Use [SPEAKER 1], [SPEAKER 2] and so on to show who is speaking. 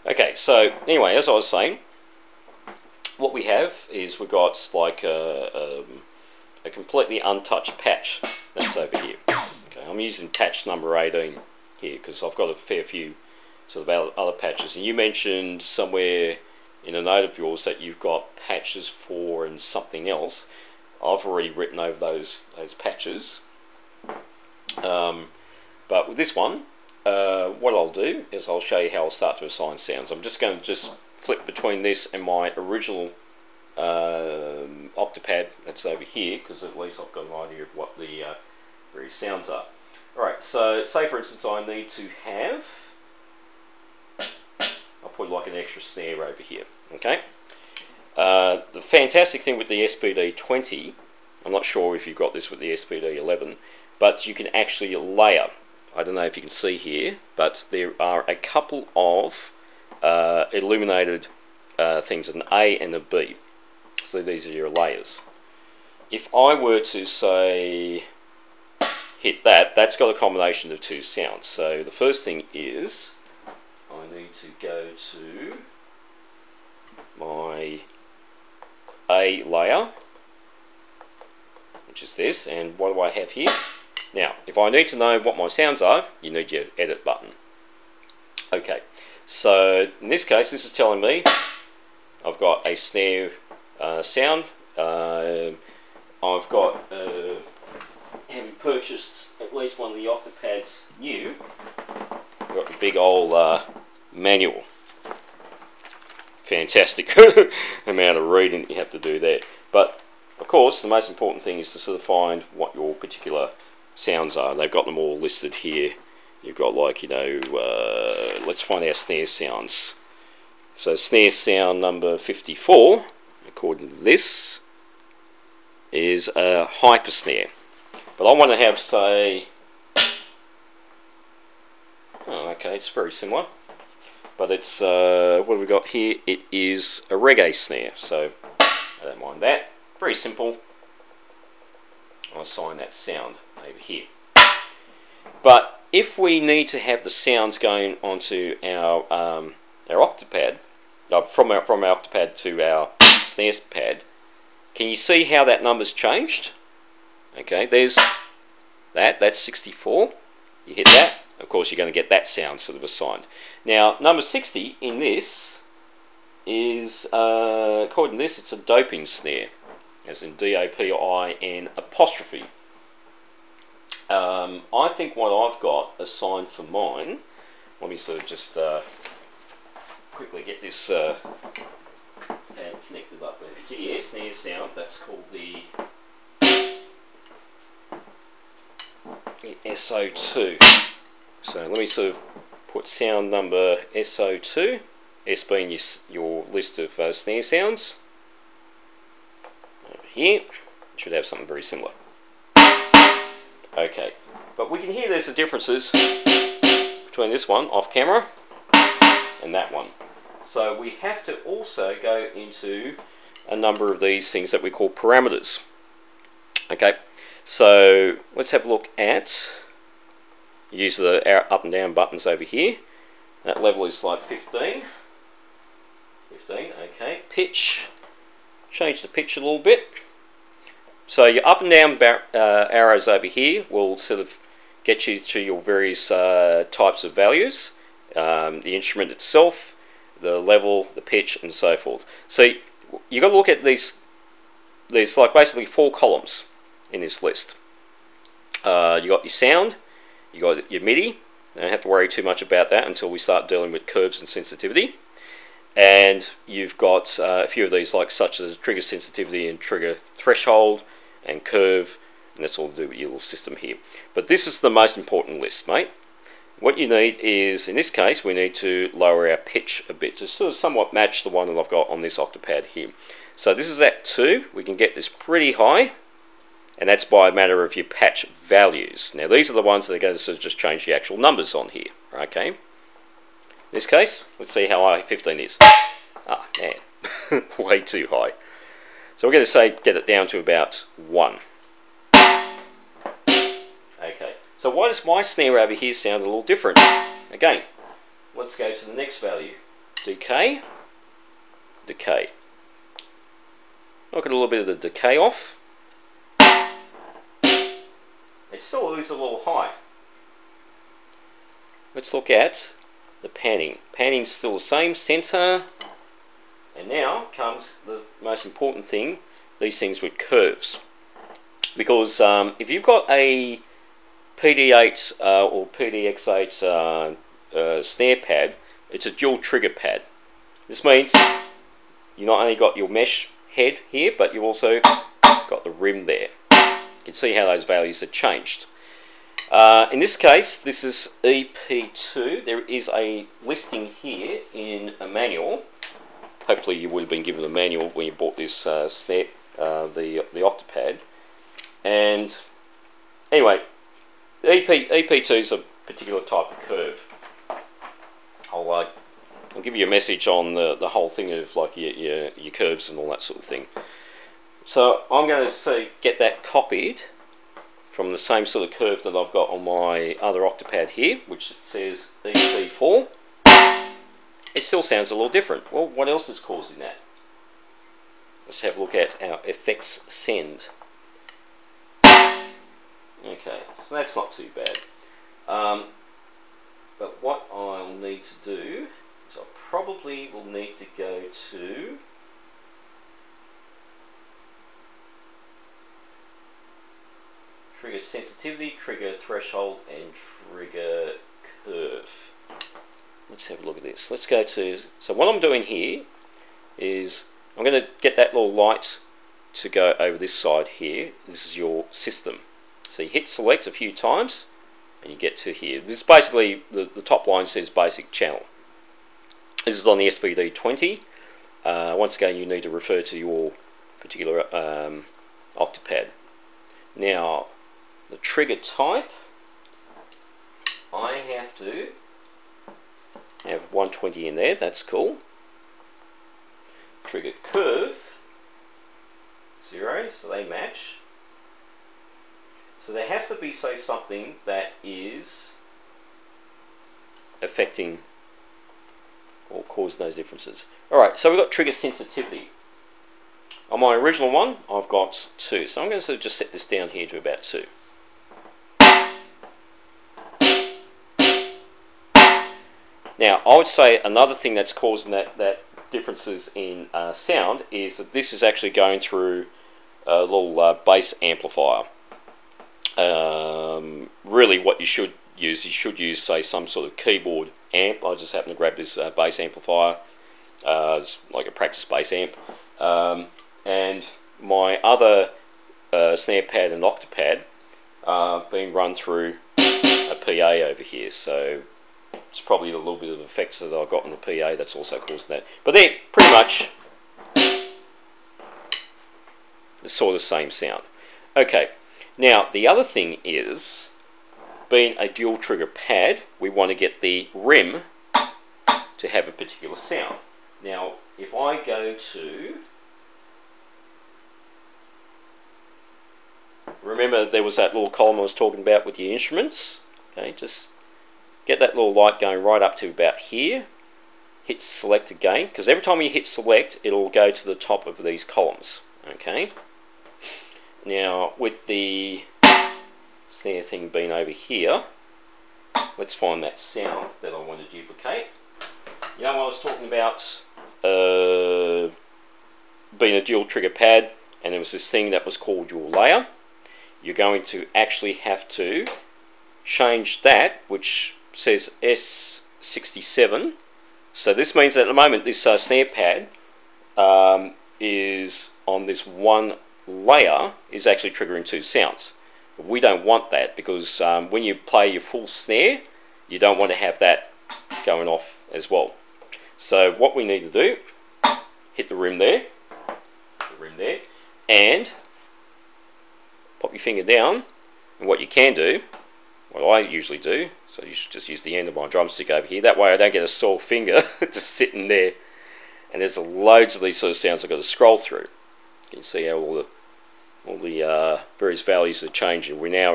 [SPEAKER 1] Okay, so anyway, as I was saying, what we have is we've got like a completely untouched patch that's over here. Okay, I'm using patch number 18 here because I've got a fair few sort of other patches. And you mentioned somewhere in a note of yours that you've got patches for and something else. I've already written over those patches. But with this one, what I'll do is I'll show you how I'll start to assign sounds. I'm just going to flip between this and my original Octopad that's over here, because at least I've got an idea of what the various sounds are. Alright, so say for instance I need to have, I'll put like an extra snare over here. Okay. The fantastic thing with the SPD20, I'm not sure if you've got this with the SPD11, but you can actually layer. I don't know if you can see here, but there are a couple of illuminated things, an A and a B. So these are your layers. If I were to say hit that, that's got a combination of two sounds. So the first thing is I need to go to my A layer, which is this, and what do I have here? Now, if I need to know what my sounds are, you need your edit button. Okay, so in this case, this is telling me I've got a snare sound. I've got, having purchased at least one of the Octopads new, I've got the big old manual. Fantastic amount of reading you have to do there. But of course, the most important thing is to sort of find what your particular sounds are. They've got them all listed here. You've got like, you know, let's find our snare sounds. So snare sound number 54, according to this, is a hyper snare. But I want to have, say, oh, okay, it's very similar. But it's, what have we got here? It is a reggae snare, so I don't mind that. Very simple. I'll assign that sound over here. But if we need to have the sounds going onto our Octopad, from our Octopad to our snare pad, can you see how that number's changed? Okay, there's that's 64. You hit that, of course you're going to get that sound sort of assigned. Now, number 60 in this is, according to this, it's a doping snare, as in D-O-P-I-N apostrophe. I think what I've got assigned for mine, let me sort of just quickly get this pad connected up over here. Yeah, snare sound, that's called the SO2. So let me sort of put sound number SO2, S being your list of snare sounds. Over here, you should have something very similar. Okay, but we can hear there's the differences between this one off camera and that one. So we have to also go into a number of these things that we call parameters. Okay, so let's have a look at, use the up and down buttons over here. That level is like 15. 15, okay. Pitch, change the pitch a little bit. So your up and down arrows over here will sort of get you to your various types of values, the instrument itself, the level, the pitch, and so forth. So you've got to look at these. There's like basically 4 columns in this list. You got your sound, you got your MIDI. Don't have to worry too much about that until we start dealing with curves and sensitivity. And you've got a few of these, like such as trigger sensitivity and trigger threshold and curve, and that's all to do with your little system here. But this is the most important list, mate. What you need is, in this case, we need to lower our pitch a bit to sort of somewhat match the one that I've got on this Octopad here. So this is at 2. We can get this pretty high, and that's by a matter of your patch values. Now these are the ones that are going to sort of just change the actual numbers on here. Okay. In this case, let's see how high 15 is. Ah, man, way too high. So we're going to say get it down to about 1. Okay, so why does my snare over here sound a little different? Again, let's go to the next value. decay, decay. Knock a little bit of the decay off. It still is a little high. Let's look at the panning. Panning's still the same, center. And now comes the most important thing, these things with curves. Because if you've got a PD8 or PDX8 snare pad, it's a dual trigger pad. This means you not only got your mesh head here, but you also got the rim there. You can see how those values have changed. In this case, this is EP2. There is a listing here in a manual. Hopefully you would have been given a manual when you bought this snare, the Octopad. And anyway, EP2 is a particular type of curve. I'll give you a message on the whole thing of like your curves and all that sort of thing. So I'm going to get that copied from the same sort of curve that I've got on my other Octopad here, which says EP4. It still sounds a little different. Well, what else is causing that? Let's have a look at our effects send. Okay, so that's not too bad. But what I'll need to do is I probably will need to go to trigger sensitivity, trigger threshold, and trigger curve. Let's have a look at this. Let's go to, so what I'm doing here is I'm going to get that little light to go over this side here. This is your system. So you hit select a few times and you get to here. This is basically, the top line says basic channel. This is on the SPD20. Once again, you need to refer to your particular Octopad. Now, the trigger type, I have to have 120 in there, that's cool. Trigger curve, 0, so they match. So there has to be, say, something that is affecting or causing those differences. Alright, so we've got trigger sensitivity. On my original one, I've got 2. So I'm going to sort of just set this down here to about 2. Now, I would say another thing that's causing that differences in sound is that this is actually going through a little bass amplifier. Really what you should use, say, some sort of keyboard amp. I just happen to grab this bass amplifier. It's like a practice bass amp. And my other snare pad and Octopad being run through a PA over here. So it's probably a little bit of effects that I've got on the PA that's also causing that. But they're pretty much the sort of same sound. Okay, now the other thing is, being a dual trigger pad, we want to get the rim to have a particular sound. Now, if I go to, remember there was that little column I was talking about with the instruments. Okay, just get that little light going right up to about here. Hit select again, because every time you hit select, it'll go to the top of these columns. Okay. Now, with the snare thing being over here, let's find that sound that I want to duplicate. You know, I was talking about being a dual trigger pad, and there was this thing that was called your layer. You're going to actually have to change that, which says S67. So this means that at the moment this snare pad is on this one layer, is actually triggering 2 sounds. But we don't want that, because when you play your full snare, you don't want to have that going off as well. So what we need to do, hit the rim there, and pop your finger down. And what you can do, what I usually do, so you should just use the end of my drumstick over here, that way I don't get a sore finger just sitting there. And there's loads of these sort of sounds I've got to scroll through. You can see how all the various values are changing. We're now